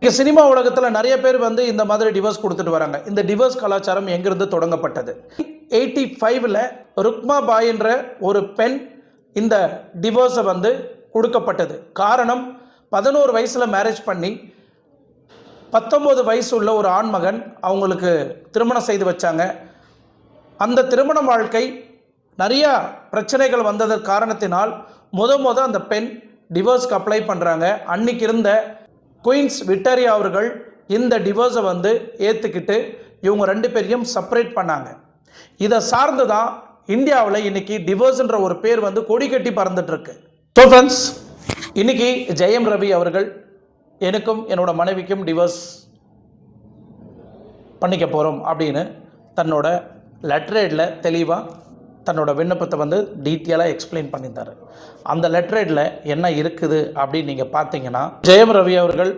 இங்கே சினிமா உலகத்தில் நிறைய பேர் வந்து இந்த மாதிரி டிவோர்ஸ் கொடுத்துட்டு வராங்க. இந்த டிவோர்ஸ் கலாச்சாரம் எங்கிருந்து தொடங்கப்பட்டது? 85ல் ருக்மா பாய் என்ற ஒரு பெண் இந்த டிவோர்ஸை வந்து கொடுக்கப்பட்டது. காரணம், 11 வயசில் மேரேஜ் பண்ணி 19 வயசு உள்ள ஒரு ஆண்மகன் அவங்களுக்கு திருமணம் செய்து வச்சாங்க. அந்த திருமண வாழ்க்கை நிறையா பிரச்சனைகள் வந்ததற்கு காரணத்தினால் அந்த பெண் டிவோர்ஸ்க்கு அப்ளை பண்ணுறாங்க. அன்றைக்கி இருந்த குயின்ஸ் விக்டோரியா அவர்கள் இந்த டிவோர்ஸை வந்து ஏற்றுக்கிட்டு இவங்க 2 பேரையும் செப்பரேட் பண்ணாங்க. இதை சார்ந்து தான் இந்தியாவில் இன்றைக்கி டிவோர்ஸ்ன்ற ஒரு பேர் வந்து கொடி கட்டி பறந்துட்டுருக்கு. ஸோ ஃப்ரெண்ட்ஸ், இன்றைக்கி ஜெயம் ரவி அவர்கள் எனக்கும் என்னோட மனைவிக்கும் டிவோர்ஸ் பண்ணிக்க போகிறோம் அப்படின்னு தன்னோட லெட்டரேடில் தெளிவாக தன்னோட விண்ணப்பத்தை வந்து டீட்டெயிலாக எக்ஸ்பிளைன் பண்ணியிருந்தார். அந்த லெட்டரேடில் என்ன இருக்குது அப்படின்னு நீங்கள் பார்த்தீங்கன்னா, ஜெயம் ரவி அவர்கள்